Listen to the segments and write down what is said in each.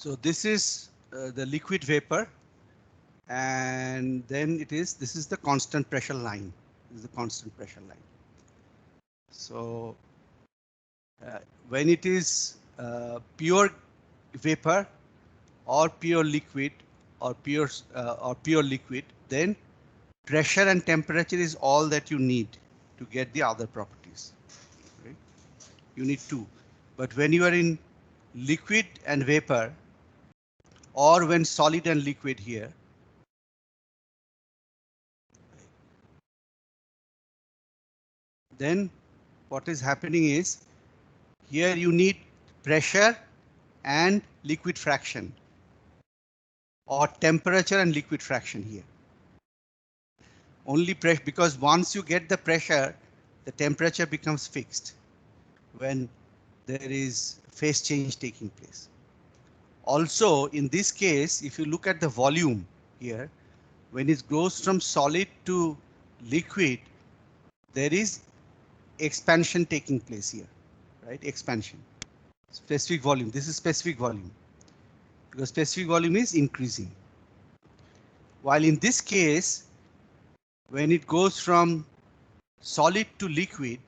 So this is the liquid vapor, and then this is the constant pressure line. This is the constant pressure line. So when it is pure vapor or pure liquid or pure liquid, then pressure and temperature is all that you need to get the other properties. Right? You need two. But when you are in liquid and vapor, or when solid and liquid here, then what is happening is here you need pressure and liquid fraction, or temperature and liquid fraction here. Only pressure, because once you get the pressure, the temperature becomes fixed when there is phase change taking place. Also, in this case, if you look at the volume here, when it goes from solid to liquid, there is expansion taking place here, right? Expansion. Specific volume. This is specific volume, because specific volume is increasing. While in this case, when it goes from solid to liquid,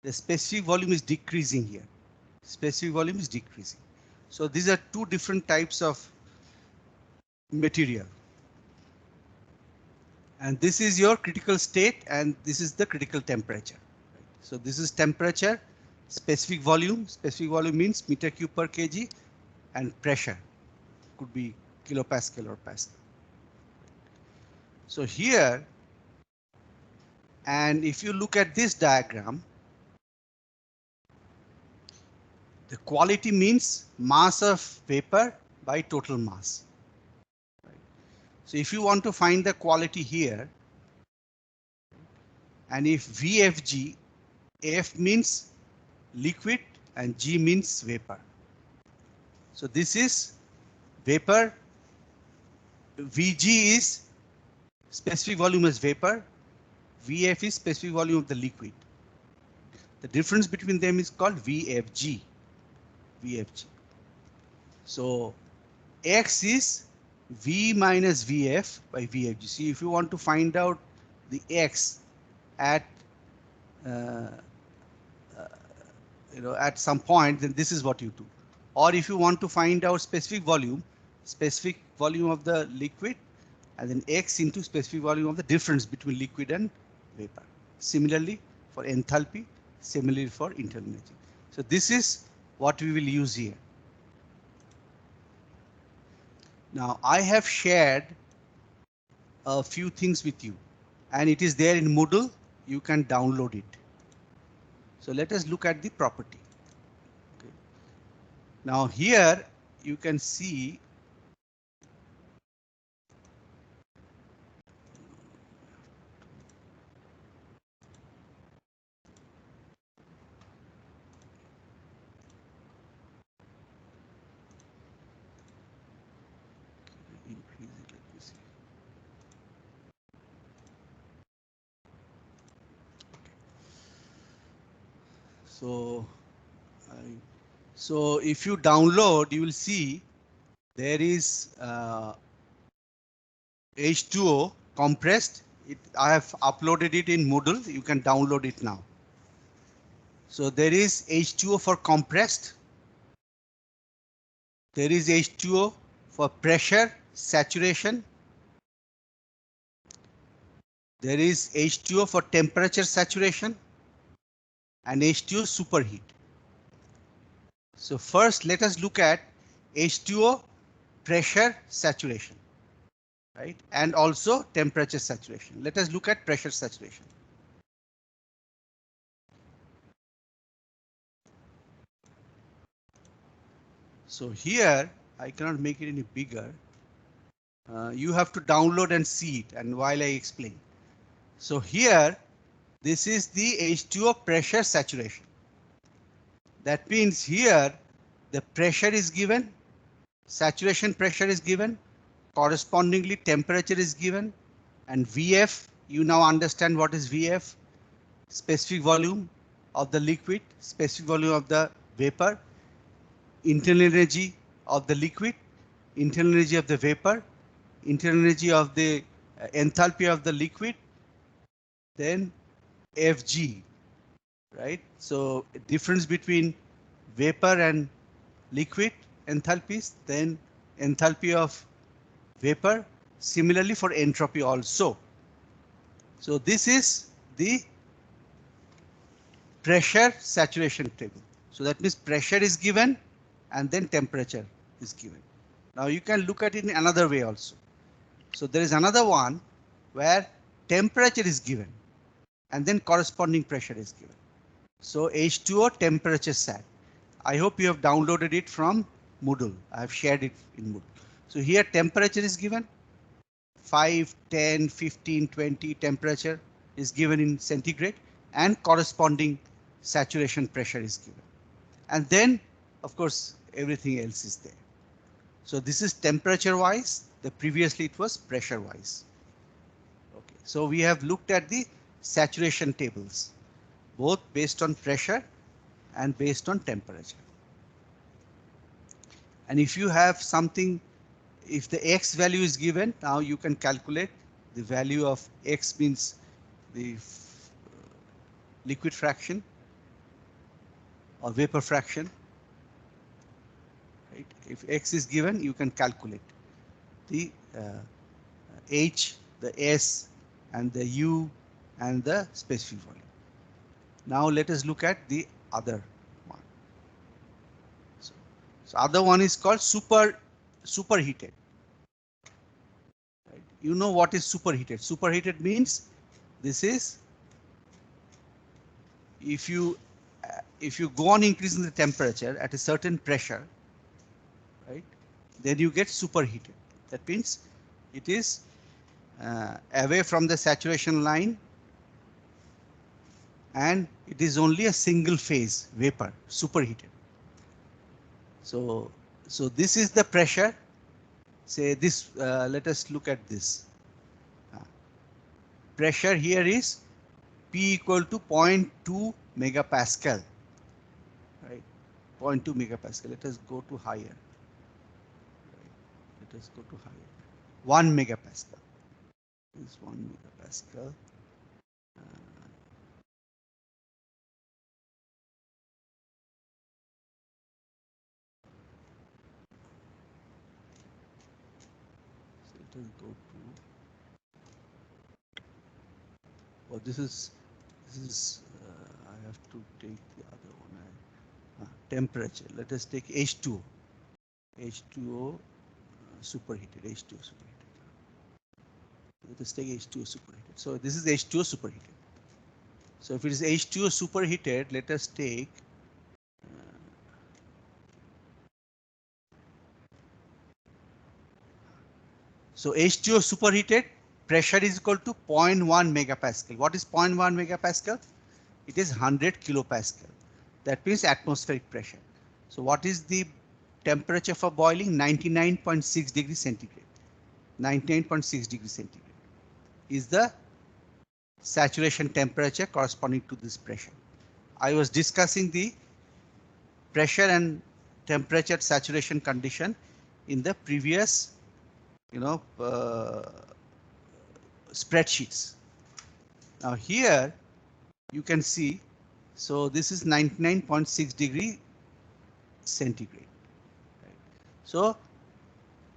the specific volume is decreasing here. Specific volume is decreasing. So these are two different types of material. And this is your critical state, and this is the critical temperature. So this is temperature, specific volume. Specific volume means meter cube per kg, and pressure could be kilopascal or pascal. So here, and if you look at this diagram, the quality means mass of vapor by total mass. So if you want to find the quality here, and if VFG, F means liquid and G means vapor. So this is vapor, VG is specific volume as vapor, VF is specific volume of the liquid. The difference between them is called VFG. VFG. So X is V minus VF by VFG. See, if you want to find out the X at at some point, then this is what you do. Or if you want to find out specific volume of the liquid, and then X into specific volume of the difference between liquid and vapor. Similarly for enthalpy, similarly for internal energy. So this is what we will use here. Now I have shared a few things with you, and it is there in Moodle. You can download it. So let us look at the property. Okay. Now here you can see so if you download, you will see there is H2O compressed. I have uploaded it in Moodle. You can download it now. So there is H2O for compressed. There is H2O for pressure saturation. There is H2O for temperature saturation, and H2O superheat. So first let us look at H2O pressure saturation, right? And also temperature saturation. Let us look at pressure saturation. So here I cannot make it any bigger. You have to download and see it, and while I explain. So here, this is the H2O pressure saturation. That means here the pressure is given, saturation pressure is given, correspondingly temperature is given, and VF, you now understand what is VF, specific volume of the liquid, specific volume of the vapor, internal energy of the liquid, internal energy of the vapor, internal energy of the enthalpy of the liquid, then Fg, right? So difference between vapor and liquid enthalpies, then enthalpy of vapor, similarly for entropy also. So this is the pressure saturation table. So that means pressure is given and then temperature is given. Now you can look at it in another way also. So there is another one where temperature is given and then corresponding pressure is given. So H2O temperature sat. I hope you have downloaded it from Moodle. I have shared it in Moodle. So here temperature is given 5, 10, 15, 20 temperature is given in centigrade and corresponding saturation pressure is given. And then of course everything else is there. So this is temperature wise. Previously it was pressure wise. Okay. So we have looked at the saturation tables, both based on pressure and based on temperature. And if you have something, if the X value is given, now you can calculate the value of X, means the liquid fraction or vapor fraction. Right? If X is given, you can calculate the H, the S, and the U, and the specific volume. Now let us look at the other one. So other one is called superheated. Right? You know what is superheated? Superheated means this is if you go on increasing the temperature at a certain pressure, right, then you get superheated. That means it is away from the saturation line and it is only a single phase vapor, superheated. So this is the pressure. Say this, let us look at this. Pressure here is P equal to 0.2 megapascal, right? 0.2 megapascal. Let us go to higher. Right. Let us go to higher. 1 megapascal. This is 1 megapascal. So let us go to. Oh, this is. I have to take the other one. Temperature. Let us take H2O. H2O superheated. H2O superheated. Let us take H2O superheated. So this is H2O superheated. So if it is H2O superheated, let us take so H2O superheated, pressure is equal to 0.1 megapascal. What is 0.1 megapascal? It is 100 kilopascal. That means atmospheric pressure. So what is the temperature for boiling? 99.6 degrees centigrade. 99.6 degrees centigrade is the saturation temperature corresponding to this pressure. I was discussing the pressure and temperature saturation condition in the previous, spreadsheets. Now here you can see, so this is 99.6 degree centigrade. Right? So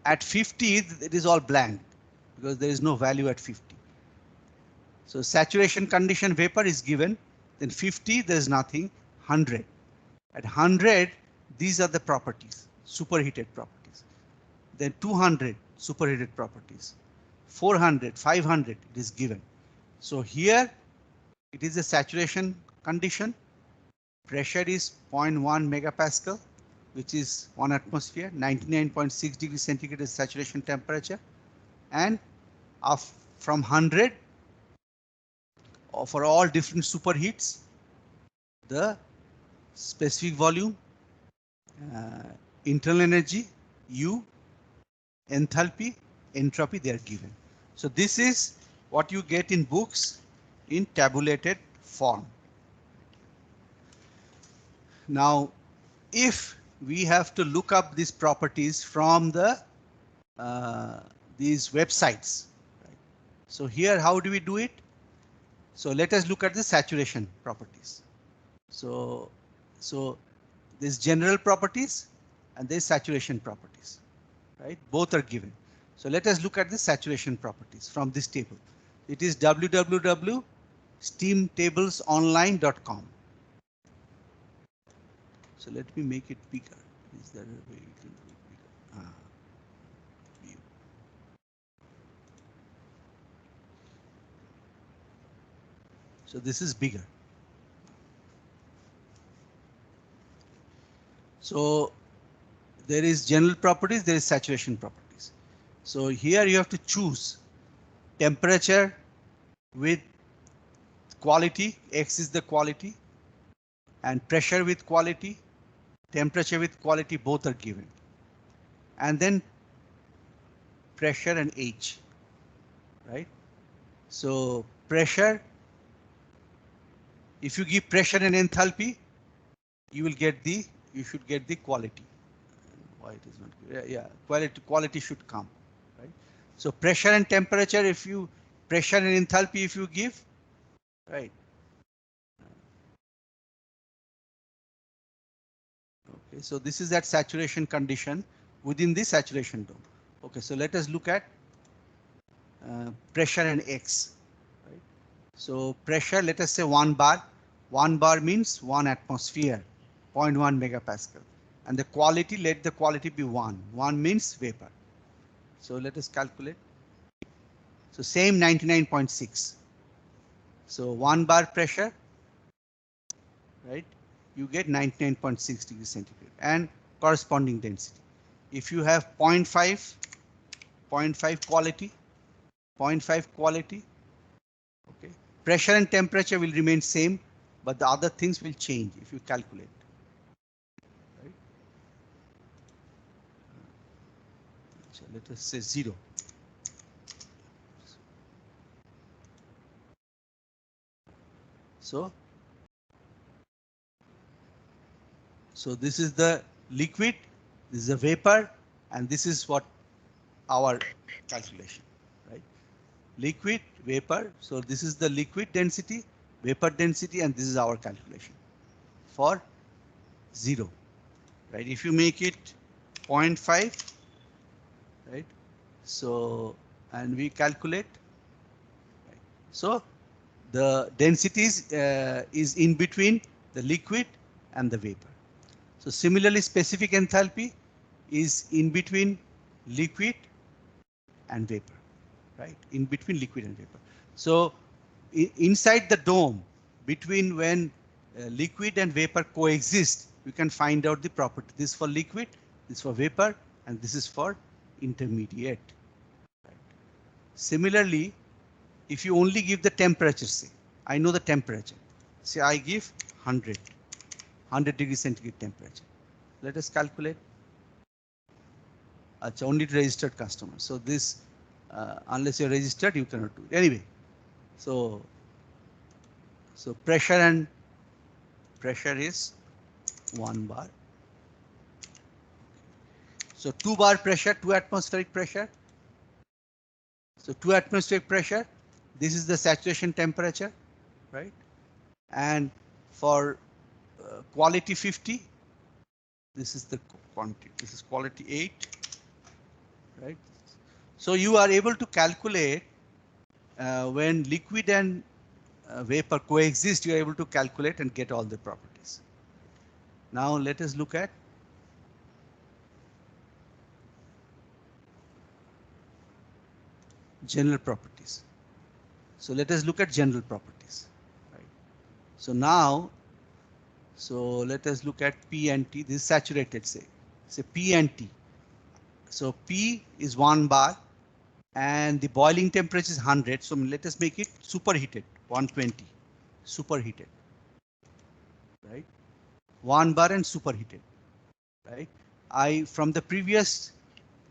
at 50 it is all blank because there is no value at 50. So saturation condition vapor is given, then 50 there is nothing, 100. At 100 these are the properties, superheated properties. Then 200 superheated properties, 400, 500 it is given. So here it is a saturation condition. Pressure is 0.1 megapascal, which is 1 atmosphere. 99.6 degrees centigrade is saturation temperature. And from 100, for all different superheats, the specific volume, internal energy, U, enthalpy, entropy, they are given. So this is what you get in books in tabulated form. Now, if we have to look up these properties from the these websites. Right? So here, how do we do it? So let us look at the saturation properties. So there's general properties and there's saturation properties, right? Both are given. So let us look at the saturation properties from this table. It is www.steamtablesonline.com. So let me make it bigger. Is there a way we can do it bigger? View. So this is bigger. So there is general properties, there is saturation properties. So here you have to choose temperature with quality, X is the quality, and pressure with quality, temperature with quality, both are given. And then pressure and H, right? So pressure, if you give pressure and enthalpy, you should get the quality. Why it is not good? Yeah, quality should come, right? So pressure and temperature, pressure and enthalpy if you give, right? Okay, so this is that saturation condition within the saturation dome. Okay, so let us look at pressure and X, right? So pressure, let us say 1 bar. 1 bar means 1 atmosphere, 0.1 megapascal. And the quality, let the quality be 1. 1 means vapor. So let us calculate. So same 99.6. So 1 bar pressure, right? You get 99.6 degrees centigrade and corresponding density. If you have 0.5 quality, 0.5 quality, okay, pressure and temperature will remain same, but the other things will change if you calculate. Right? So let us say 0. So this is the liquid, this is a vapor, and this is what our calculation, right? Liquid, vapor. So this is the liquid density, vapor density, and this is our calculation for 0, right? If you make it 0.5, right? So, and we calculate, right? So the densities is in between the liquid and the vapor. So similarly, specific enthalpy is in between liquid and vapor, right? In between liquid and vapor. So inside the dome, between when liquid and vapor coexist, we can find out the property. This is for liquid, this is for vapor, and this is for intermediate. Right? Similarly, if you only give the temperature, say, I know the temperature. Say I give 100 degrees centigrade temperature. Let us calculate. It's only registered customers. So this, unless you're registered, you cannot do it. Anyway, so pressure is 1 bar. So 2 bar pressure, 2 atmospheric pressure. So 2 atmospheric pressure, this is the saturation temperature, right? And for quality 50, this is the quantity, this is quality 8, right? So you are able to calculate when liquid and vapor coexist, you are able to calculate and get all the properties. Now let us look at general properties. So let us look at general properties. Right? So now, let us look at P and T. This is saturated, say P and T. So P is 1 bar and the boiling temperature is 100. So let us make it superheated, 120, superheated, right? 1 bar and superheated, right? From the previous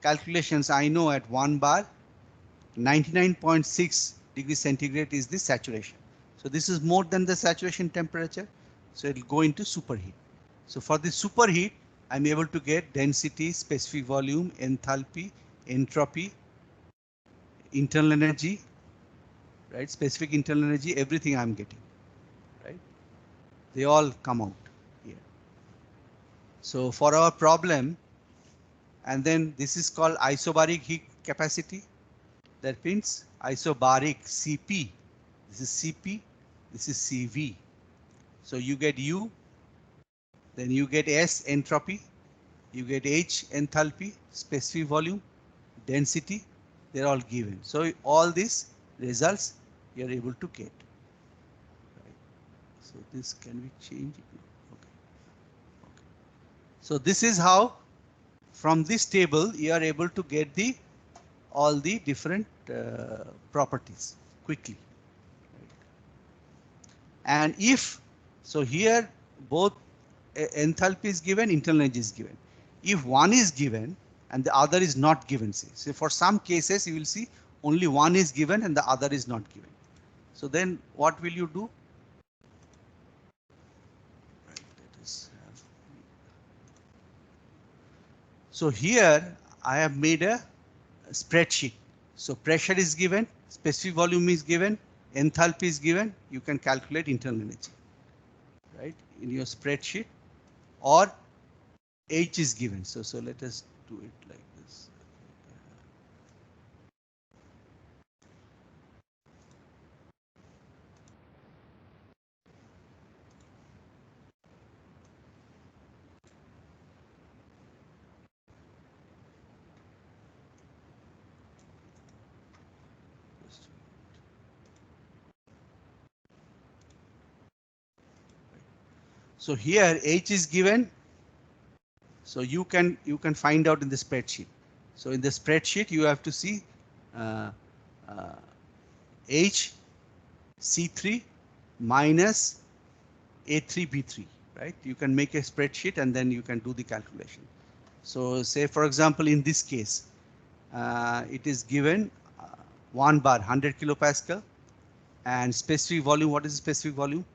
calculations, I know at 1 bar, 99.6 degrees centigrade is the saturation. So this is more than the saturation temperature. So it will go into superheat. So for the superheat, I'm able to get density, specific volume, enthalpy, entropy, internal energy, right? Specific internal energy, everything I'm getting, right? They all come out here. So for our problem, and then this is called isobaric heat capacity. That means isobaric Cp. This is Cp, this is Cv. So you get U, then you get S entropy, you get H enthalpy, specific volume, density, they're all given. So all these results you're able to get. Right. So this can be changed. Okay. Okay. So this is how from this table you are able to get the all the different properties quickly. Right. And if so here both enthalpy is given, internal energy is given. If one is given and the other is not given, say, so for some cases you will see only one is given and the other is not given. So then what will you do? Right, let us have. So here I have made a spreadsheet. So pressure is given, specific volume is given, enthalpy is given, you can calculate internal energy, right, in your spreadsheet, or H is given. So let us do it like this. So here H is given. So you can find out in the spreadsheet. So in the spreadsheet you have to see uh, uh, H C3 minus A3 B3, right? You can make a spreadsheet and then you can do the calculation. So say for example in this case it is given 1 bar 100 kilopascal and specific volume. What is the specific volume?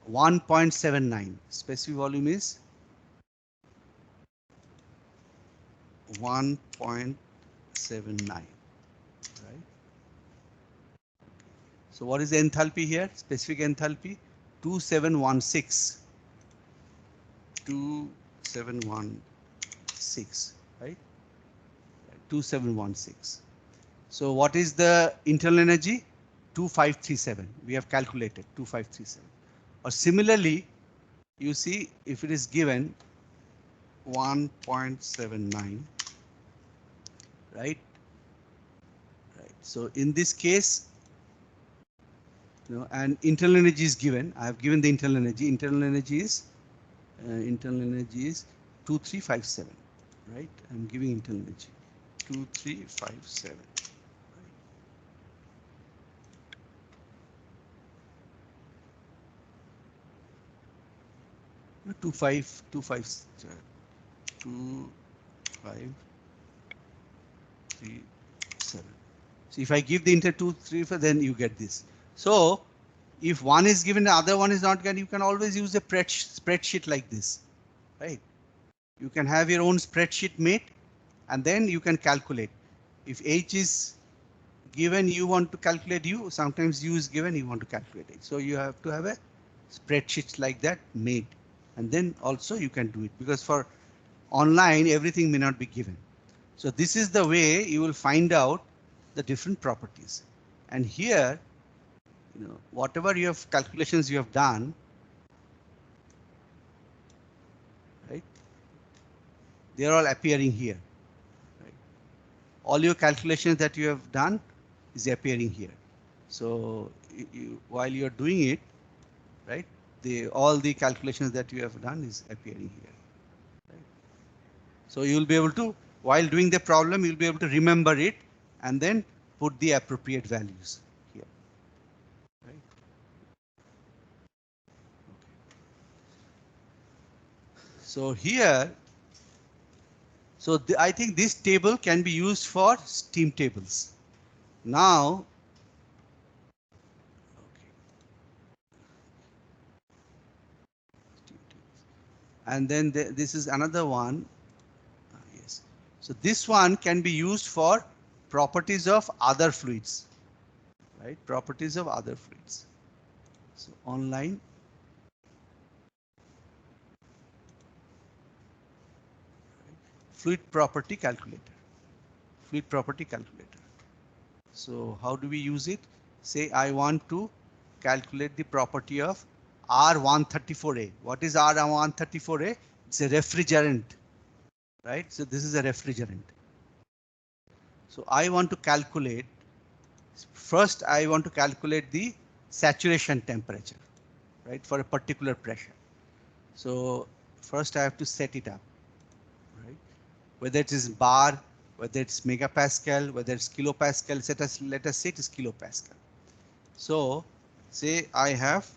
1.79. Specific volume is 1.79, right? So what is the enthalpy here? Specific enthalpy 2716. 2716, right? 2716. So what is the internal energy? 2537. We have calculated 2537. Or similarly, you see if it is given 1.79, right? Right. So in this case, you know, and internal energy is given. I have given the internal energy. Internal energy is 2357, right? I'm giving internal energy 2357. 2537. So if I give the inter 235, then you get this. So if one is given, the other one is not given, you can always use a spreadsheet like this, right? You can have your own spreadsheet made and then you can calculate. If H is given, you want to calculate U. Sometimes U is given, you want to calculate H. So you have to have a spreadsheet like that made. And then also you can do it, because for online everything may not be given. So this is the way you will find out the different properties. And here, you know, whatever you have calculations you have done, right? They are all appearing here. Right? All your calculations that you have done is appearing here. So while you are doing it, right? All the calculations that you have done is appearing here. Right? So you will be able to, while doing the problem, you'll be able to remember it and then put the appropriate values here. Right? Okay. So here, so I think this table can be used for steam tables. Now, okay. And then this is another one. Yes. So this one can be used for properties of other fluids, right? Properties of other fluids. So online fluid property calculator. Fluid property calculator. So how do we use it? Say I want to calculate the property of R134A. What is R134A? It's a refrigerant, right? So this is a refrigerant. So I want to calculate, first I want to calculate the saturation temperature, right, for a particular pressure. So first I have to set it up, right? Whether it is bar, whether it's megapascal, whether it's kilopascal, let us say it is kilopascal. So say I have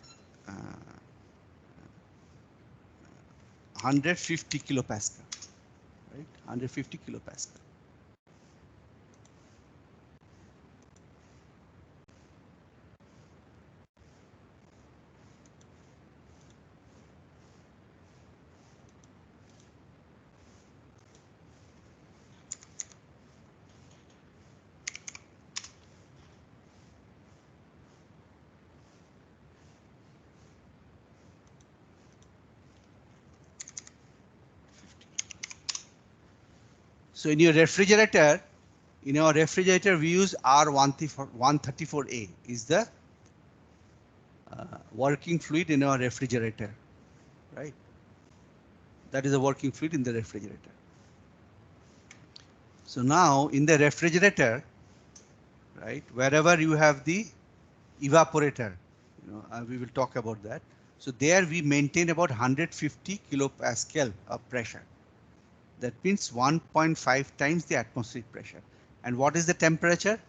150 kilopascal, right? 150 kilopascal. So in your refrigerator, we use R134A is the working fluid in our refrigerator, right? That is a working fluid in the refrigerator. So now in the refrigerator, right, wherever you have the evaporator, we will talk about that. So there we maintain about 150 kilopascal of pressure. That means 1.5 times the atmospheric pressure. And what is the temperature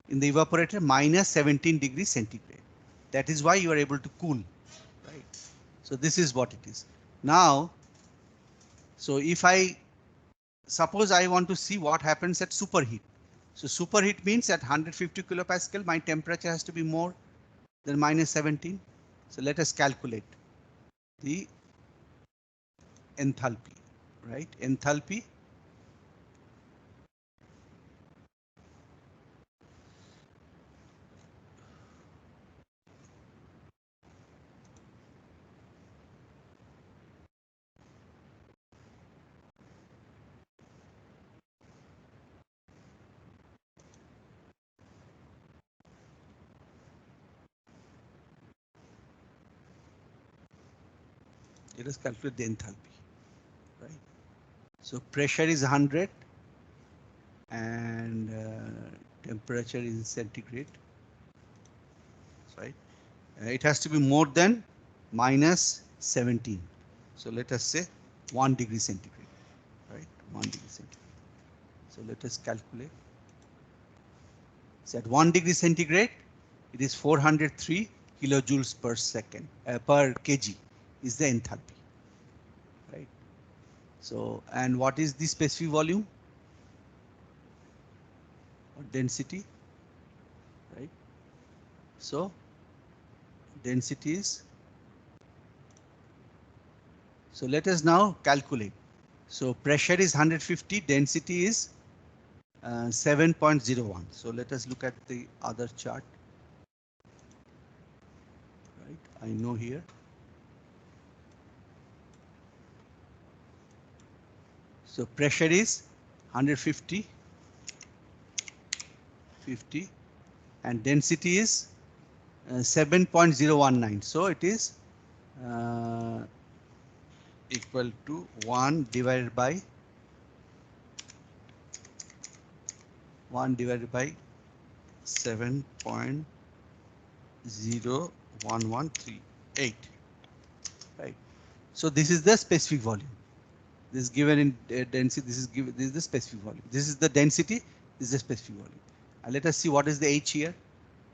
in the evaporator? Minus 17 degrees centigrade. That is why you are able to cool, right? So this is what it is. Now, so if I suppose I want to see what happens at superheat. So superheat means at 150 kilopascal, my temperature has to be more than minus 17. So let us calculate the enthalpy, right? Enthalpy. Let us calculate the enthalpy, right? So pressure is 100 and temperature is centigrade, right? It has to be more than minus 17. So let us say 1 degree centigrade, right? 1 degree centigrade. So let us calculate. So at 1 degree centigrade, it is 403 kilojoules per second, per kg is the enthalpy, right? So, and what is the specific volume or density, right? So density is, so let us now calculate. So pressure is 150, density is 7.01. So let us look at the other chart, right? I know here. So pressure is 150, 50, and density is 7.019. So it is equal to 1 divided by 7.01138, right? So this is the specific volume. This is given in density. This is the specific volume. This is the density. This is the specific volume. And let us see what is the H here.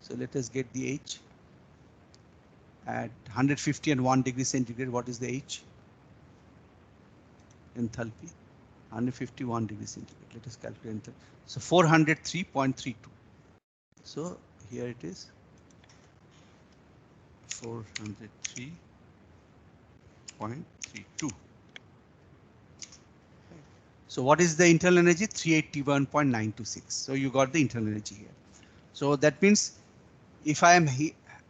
So let us get the H at 150 and 1 degree centigrade. What is the H? Enthalpy. 151 degrees centigrade. Let us calculate enthalpy. So 403.32. So here it is 403.32. So what is the internal energy? 381.926. So you got the internal energy here. So that means if I am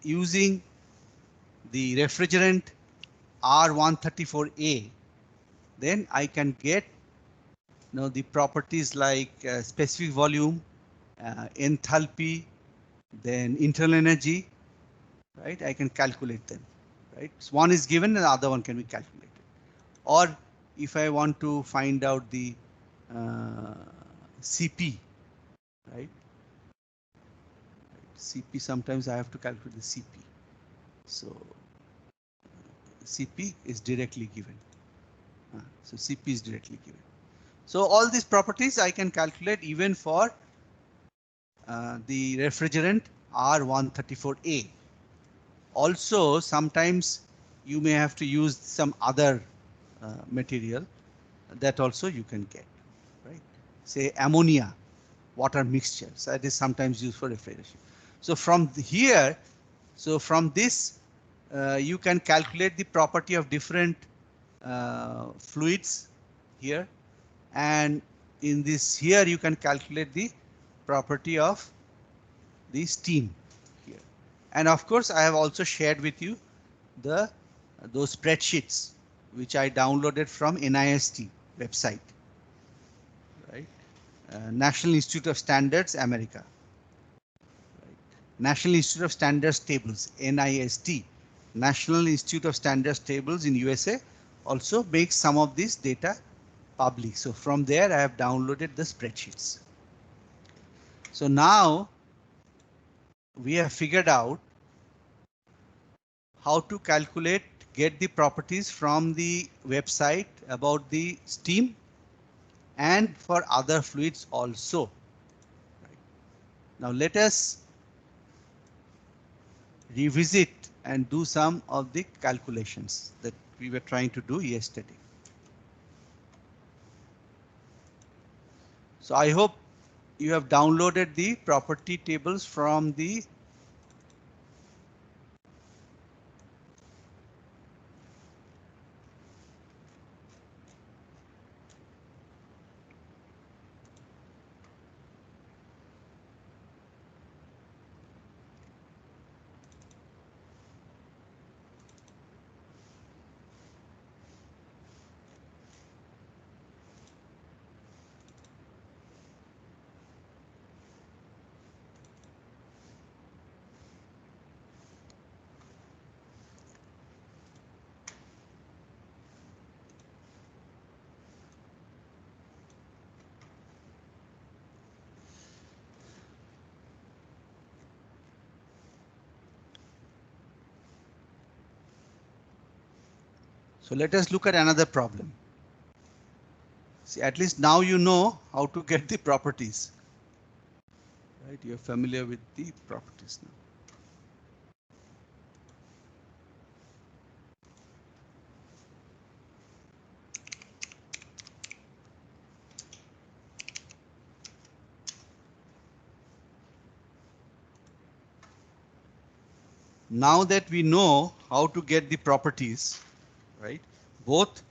using the refrigerant R134A, then I can get the properties like specific volume, enthalpy, then internal energy, right? I can calculate them, right? So one is given and the other one can be calculated. Or if I want to find out the CP, right? CP, sometimes I have to calculate the CP. So CP is directly given. So CP is directly given. So all these properties I can calculate even for the refrigerant R134A. Also, sometimes you may have to use some other material that also you can get, right? Say ammonia, water mixture. So that is sometimes used for refrigeration. So from here, so from this, you can calculate the property of different fluids here, and in this here you can calculate the property of the steam here. And of course, I have also shared with you those spreadsheets which I downloaded from NIST website, right? National Institute of Standards, America. Right? National Institute of Standards tables, NIST. National Institute of Standards tables in USA also makes some of this data public. So from there, I have downloaded the spreadsheets. So now we have figured out how to get the properties from the website about the steam and for other fluids also. Right. Now let us revisit and do some of the calculations that we were trying to do yesterday. So I hope you have downloaded the property tables from the So let us look at another problem. See, at least now you know how to get the properties. Right? You're familiar with the properties now. Now that we know how to get the properties, right? Both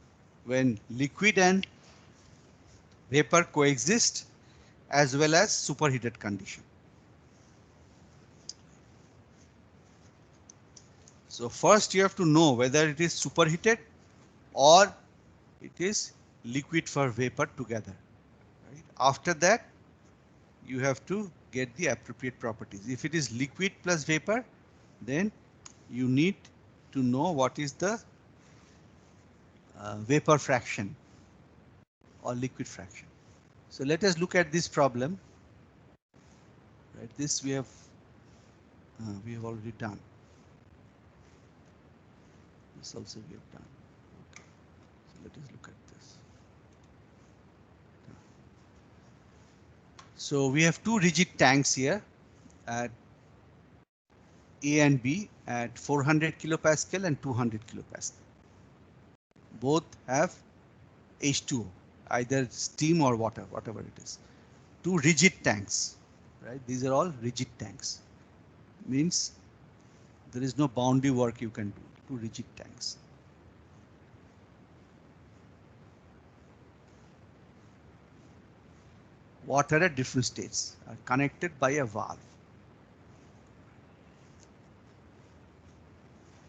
when liquid and vapor coexist as well as superheated condition. So first you have to know whether it is superheated or it is liquid for vapor together. Right? After that, you have to get the appropriate properties. If it is liquid plus vapor, then you need to know what is the vapor fraction or liquid fraction. So let us look at this problem. Right, this we have already done. This also we have done. Okay. So let us look at this. So we have two rigid tanks here at A and B at 400 kilopascal and 200 kilopascal. Both have H2O, either steam or water, whatever it is. Two rigid tanks, right? These are all rigid tanks. Means there is no boundary work you can do. Two rigid tanks. water at different states are connected by a valve.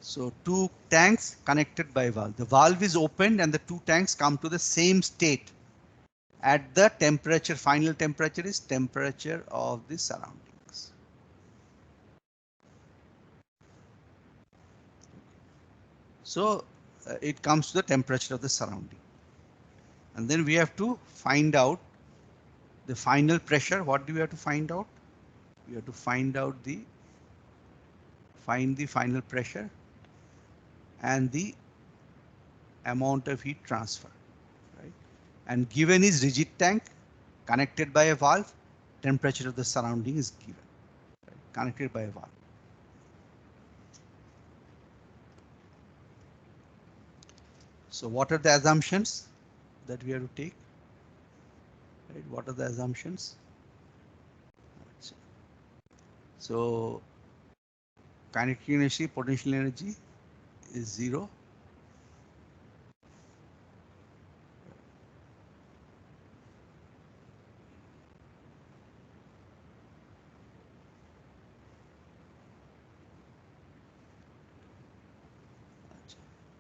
So two tanks connected by a valve. The valve is opened and the two tanks come to the same state at the temperature. Final temperature is temperature of the surroundings. So it comes to the temperature of the surrounding. And then we have to find out the final pressure. What do we have to find out? We have to find the final pressure and the amount of heat transfer, right? And given is rigid tank connected by a valve, temperature of the surrounding is given, right? Connected by a valve. So what are the assumptions that we have to take? Right? What are the assumptions? So kinetic energy, potential energy is 0.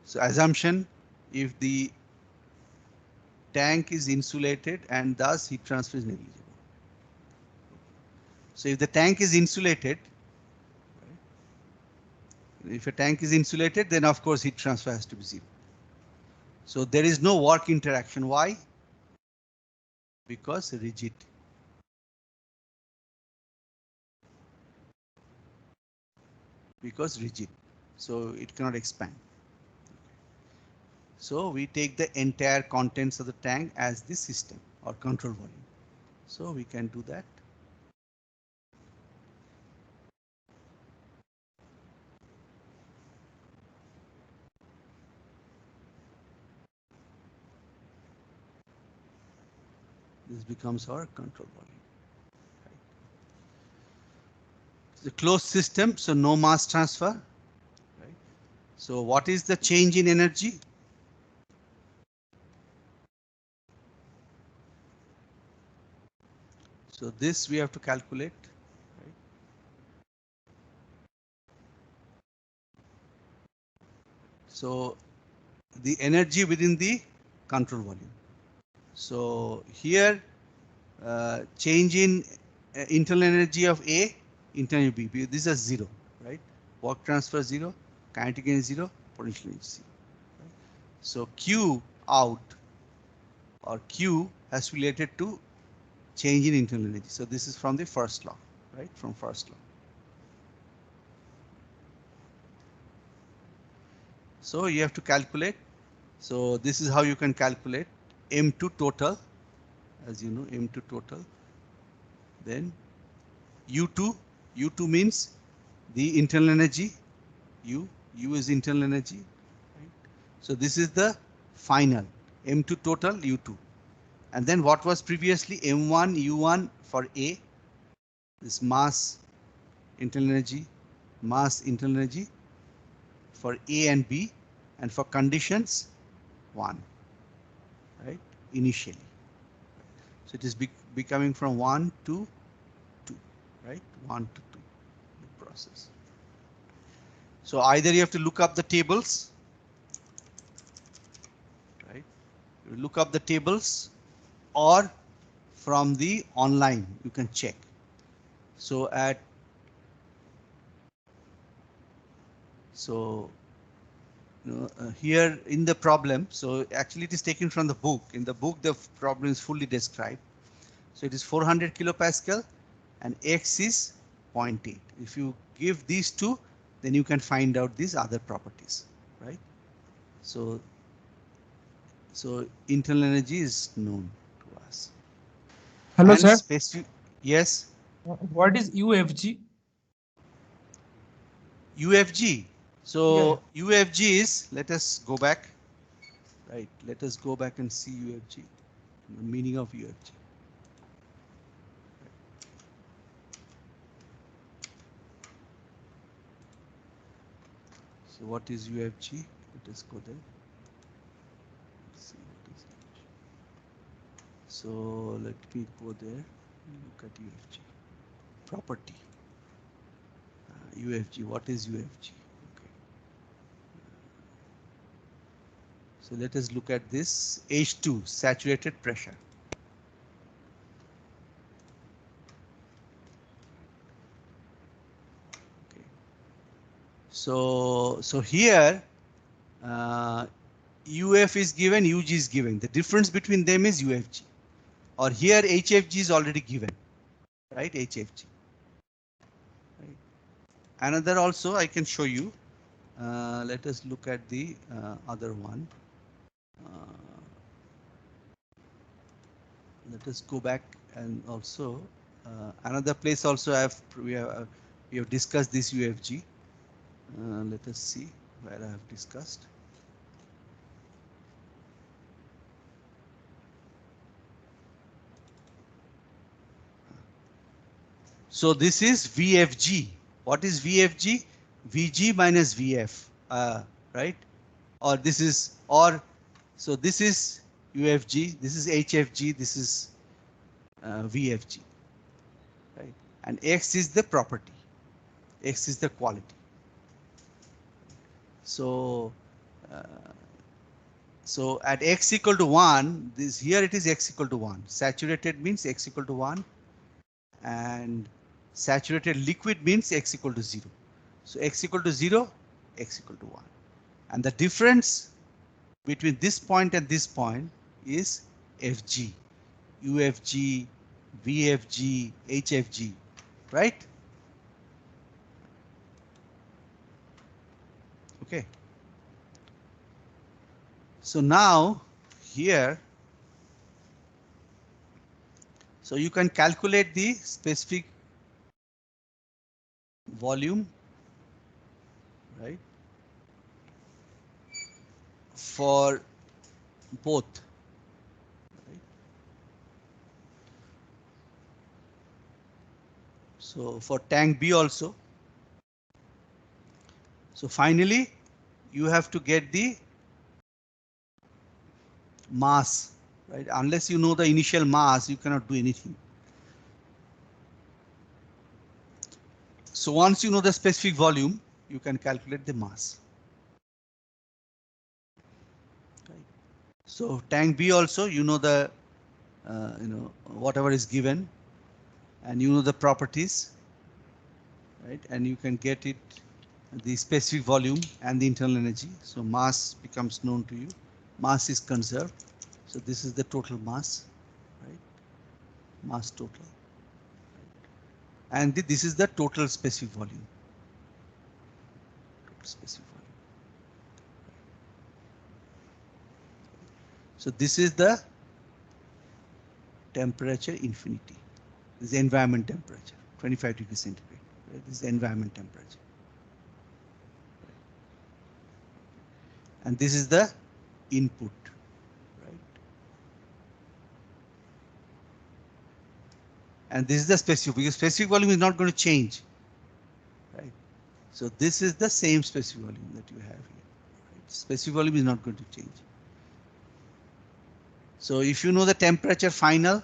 So assumption, if the tank is insulated and thus heat transfer is negligible. So if the tank is insulated, if a tank is insulated, then of course heat transfer has to be 0. So there is no work interaction. Why? Because rigid. Because rigid. So it cannot expand. So we take the entire contents of the tank as the system or control volume. So we can do that. This becomes our control volume. It's a closed system, so no mass transfer. Right? So what is the change in energy? So this we have to calculate. Right? So the energy within the control volume. So here change in internal energy of A, internal B. These are 0, right? Work transfer 0, kinetic energy 0, potential energy 0. Right? So Q out or Q has related to change in internal energy. So this is from the first law, right? From first law. So you have to calculate. So this is how you can calculate M2 total, as you know, M2 total. Then U2, U2 means the internal energy, U is internal energy. Right? So this is the final M2 total U2. And then what was previously M1 U1 for A, this mass internal energy, mass internal energy for A and B, and for conditions 1, right? Initially. So it is becoming from 1 to 2, right? 1 to 2, the process. So either you have to look up the tables, right? You look up the tables, or from the online you can check. So here in the problem, so actually it is taken from the book. In the book the problem is fully described. So it is 400 kilopascal and X is 0.8. If you give these two, then you can find out these other properties, right? So internal energy is known to us. Hello, And sir. specific, yes. What is UFG? UFG. Yeah. So UFG is, let us go back, right? Let us go back and see UFG, the meaning of UFG. So what is UFG? Let us go there. Let's see what is UFG. So let me go there. Look at UFG property. UFG. What is UFG? Okay. So let us look at this H2, saturated pressure. Okay. So here UF is given, UG is given. The difference between them is UFG. Or here HFG is already given, right? HFG. Right. Another also I can show you. Let us look at the other one. Let us go back and also another place also we have discussed this UFG. Let us see where I have discussed. So this is VFG. What is VFG? VG minus VF, right? Or this is, or so this is UFG, this is HFG, this is VFG, right? And X is the property, X is the quality. So, so at X equal to 1, this here it is X equal to 1. Saturated means X equal to 1, and saturated liquid means X equal to 0. So X equal to 0, X equal to 1. And the difference between this point and this point is FG, UFG, VFG, HFG, right? Okay. So now here, so you can calculate the specific volume, right, for both. Right? So for tank B also. So finally, you have to get the mass, right? Unless you know the initial mass, you cannot do anything. So once you know the specific volume, you can calculate the mass. Right. So tank B also, you know the, whatever is given, and you know the properties, right? And you can get it, the specific volume and the internal energy. So mass becomes known to you. Mass is conserved. So this is the total mass, right? Mass total. And this is the total specific volume. Total specific volume. So this is the temperature infinity. This is environment temperature, 25 degrees centigrade. Right? This is environment temperature. And this is the input, right? And this is the specific, because specific volume is not going to change, right? So this is the same specific volume that you have here. Right? Specific volume is not going to change. So if you know the temperature final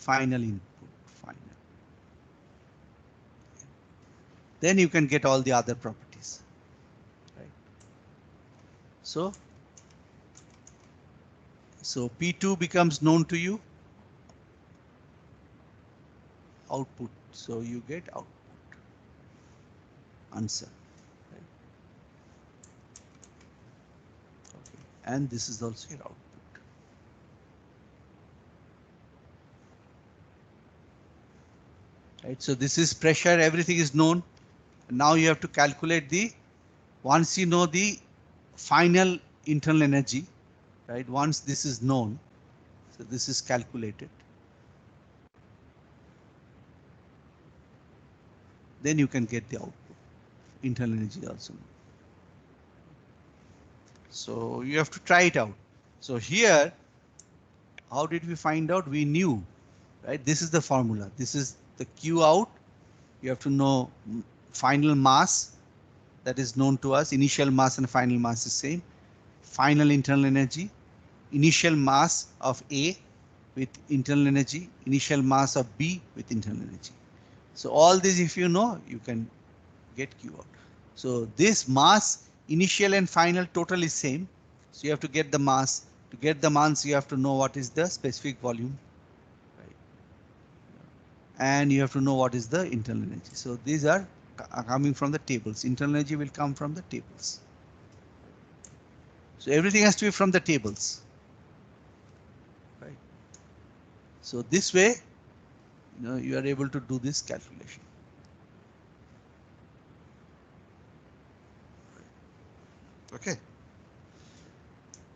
input, final, then you can get all the other properties, right? So P2 becomes known to you, output. So you get output answer, right? Okay. And this is also your output. Right, so this is pressure, everything is known. Now you have to calculate the, once you know the final internal energy, right? Once this is known, so this is calculated, then you can get the output, internal energy also. So you have to try it out. So here, how did we find out? We knew, right? This is the formula. This is the Q out. You have to know final mass that is known to us. Initial mass and final mass is same. Final internal energy, initial mass of A, with internal energy, initial mass of B with internal energy. So all these, if you know, you can get Q out. So this mass, initial and final total is same. So you have to get the mass. To get the mass, you have to know what is the specific volume, right? And you have to know what is the internal energy. So these are coming from the tables. Internal energy will come from the tables. So everything has to be from the tables, right? So this way, you are able to do this calculation. Okay.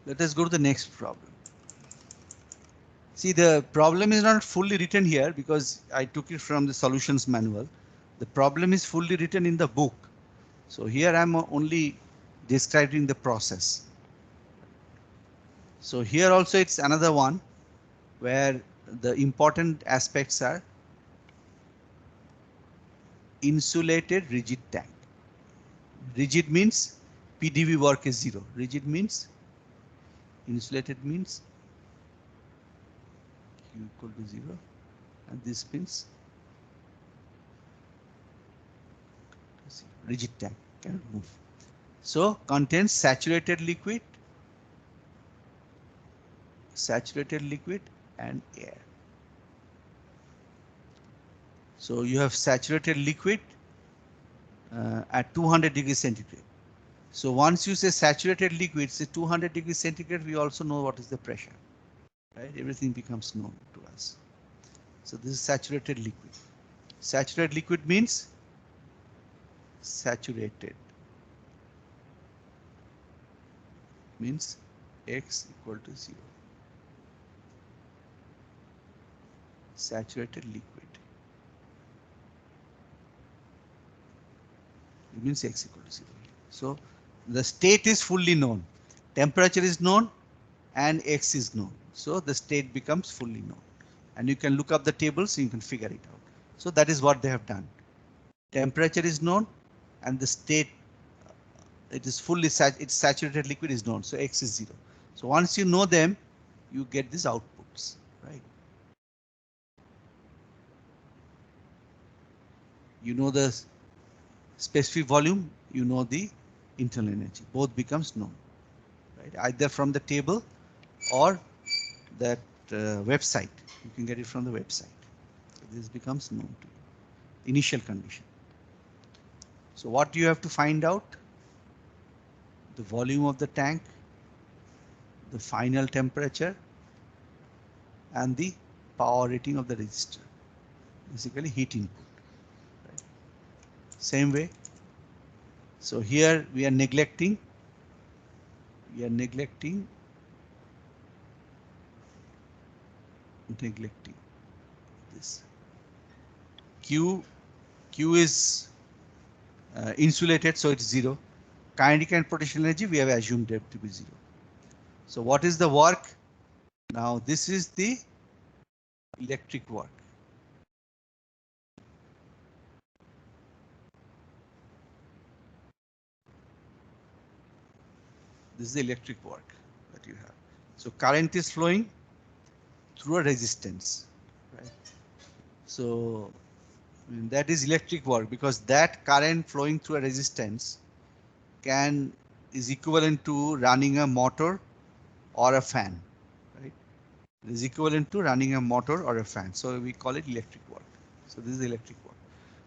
Let us go to the next problem. See, the problem is not fully written here because I took it from the solutions manual. The problem is fully written in the book. So here I'm only describing the process. So here also it's another one where the important aspects are insulated rigid tank. Rigid means PDV work is 0. Rigid means, insulated means Q equal to 0, and this means rigid tank, cannot move. So contains saturated liquid and air. So you have saturated liquid at 200 degrees centigrade. So once you say saturated liquid, say 200 degrees centigrade, we also know what is the pressure, right? Everything becomes known to us. So this is saturated liquid. Saturated liquid means saturated means X equal to 0. Saturated liquid. It means X equal to 0. So the state is fully known. Temperature is known and X is known. So the state becomes fully known. And you can look up the table so you can figure it out. So that is what they have done. Temperature is known and the state, it is fully it's saturated liquid is known. So X is 0. So once you know them, you get these outputs, right? You know the specific volume, you know the internal energy. Both becomes known, right? Either from the table or that website. You can get it from the website. So this becomes known to you. Initial condition. So what do you have to find out? The volume of the tank, the final temperature, and the power rating of the resistor. Basically heat input. Right? Same way. So here we are neglecting this. Q is insulated, so it's 0. Kinetic and potential energy we have assumed it to be 0. So what is the work? Now this is the electric work. This is the electric work that you have. So current is flowing through a resistance, right? So that is electric work because that current flowing through a resistance is equivalent to running a motor or a fan, right? It is equivalent to running a motor or a fan. So we call it electric work. So this is electric work.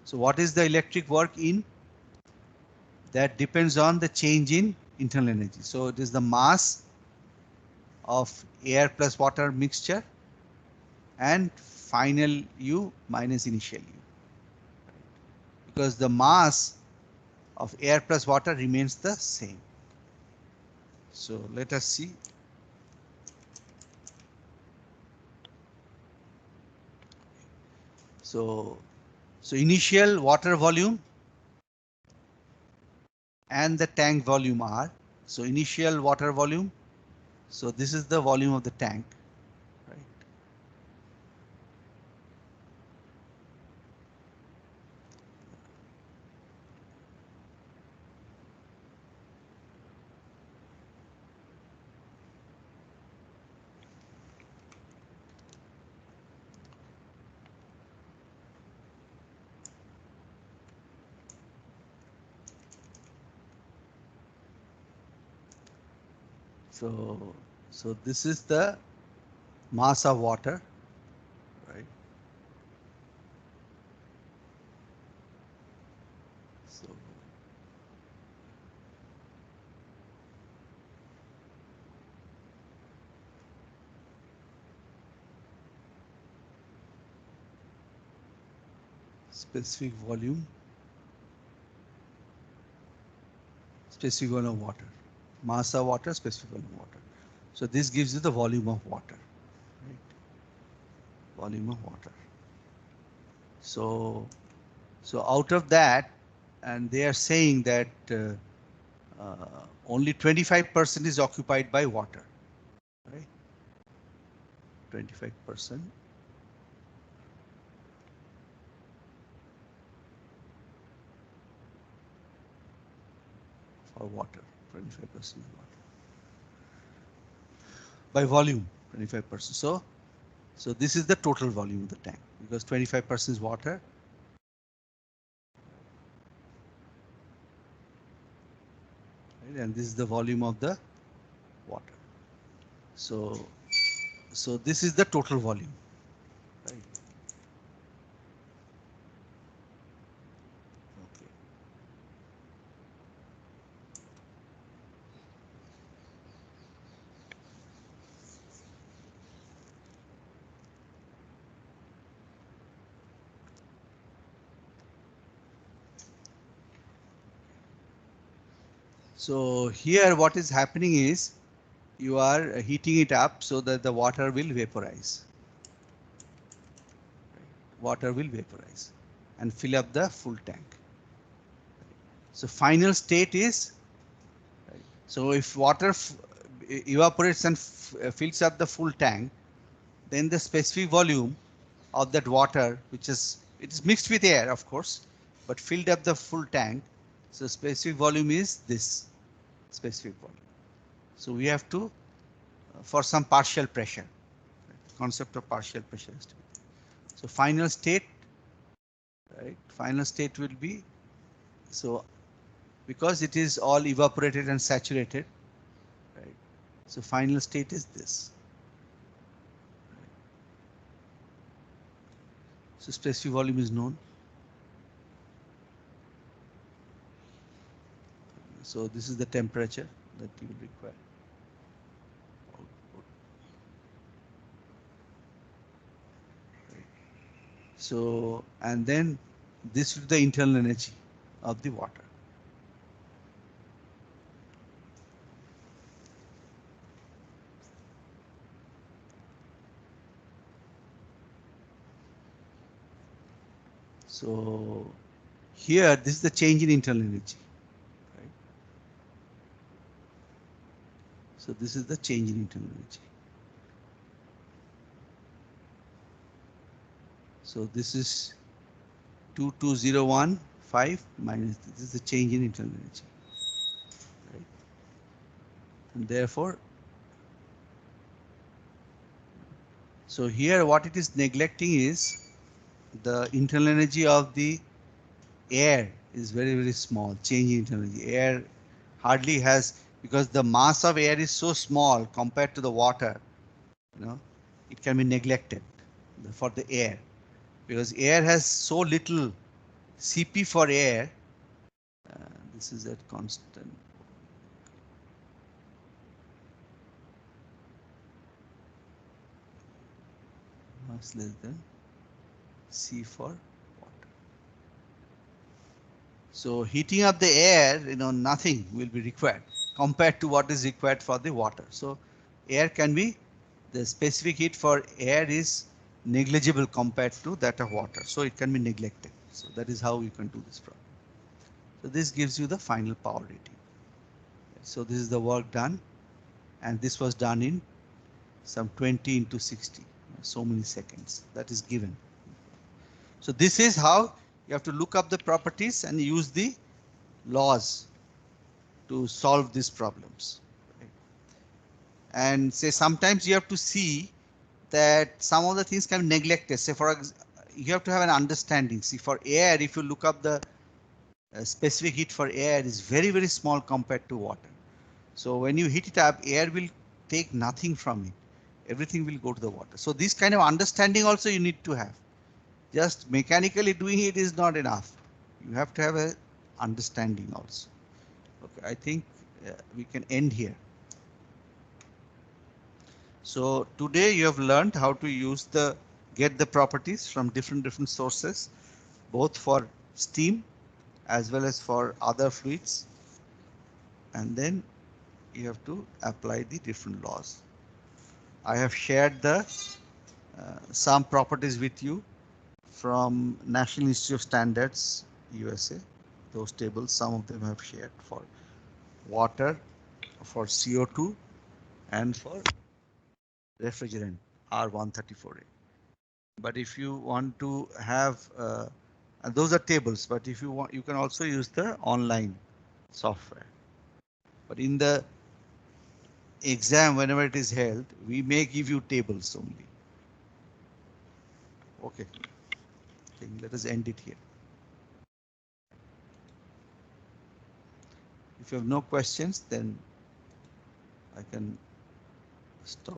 So what is the electric work in? That depends on the change in internal energy. So it is the mass of air plus water mixture and final U minus initial U. Because the mass of air plus water remains the same. So let us see. So initial water volume and the tank volume are. So initial water volume. So this is the volume of the tank, right? So this is the mass of water, right? So specific volume of water, mass of water, specific volume of water. So this gives you the volume of water, right? Volume of water. So out of that, and they are saying that only 25% is occupied by water, right? 25% for water, 25% water by volume, 25%. So this is the total volume of the tank, because 25% is water. Right? And this is the volume of the water. So this is the total volume, right? Okay. So here what is happening is you are heating it up so that the water will vaporize. Water will vaporize and fill up the full tank. So final state is, so if water evaporates and fills up the full tank, then the specific volume of that water, which is, it is mixed with air, of course, but filled up the full tank. So specific volume is this specific volume. So we have to, for some partial pressure, concept of partial pressure estimate. So final state, right? Final state will be, so because it is all evaporated and saturated, right? So final state is this. So specific volume is known. So this is the temperature that you will require. Output. Right. So, and then this is the internal energy of the water. So here, this is the change in internal energy. Right? So this is the change in internal energy. So this is 22015 minus this is the change in internal energy. Right? And therefore, so here what it is neglecting is the internal energy of the air is very, very small. Change in internal energy. Air hardly has, because the mass of air is so small compared to the water, you know, it can be neglected for the air, because air has so little Cp for air. This is at constant. Mass less than C for water. So heating up the air, you know, nothing will be required compared to what is required for the water. So air can be, the specific heat for air is negligible compared to that of water. So it can be neglected. So that is how you can do this problem. So this gives you the final power rating. So this is the work done, and this was done in some 20 into 60, so many seconds. That is given. So this is how you have to look up the properties and use the laws to solve these problems. Right? And say sometimes you have to see that some of the things can be neglected. Say for example, you have to have an understanding. See, for air, if you look up the specific heat for air is very, very small compared to water. So when you heat it up, air will take nothing from it. Everything will go to the water. So this kind of understanding also you need to have. Just mechanically doing it is not enough. You have to have a understanding also. Okay, I think we can end here. So today you have learned how to use get the properties from different sources, both for steam as well as for other fluids, and then you have to apply the different laws. I have shared the some properties with you from National Institute of Standards USA. Those tables, some of them have shared for water, for CO2, and for refrigerant R134A. But if you want to have and those are tables, but if you want, you can also use the online software. But in the exam, whenever it is held, we may give you tables only. Okay, let us end it here. If you have no questions, then I can stop.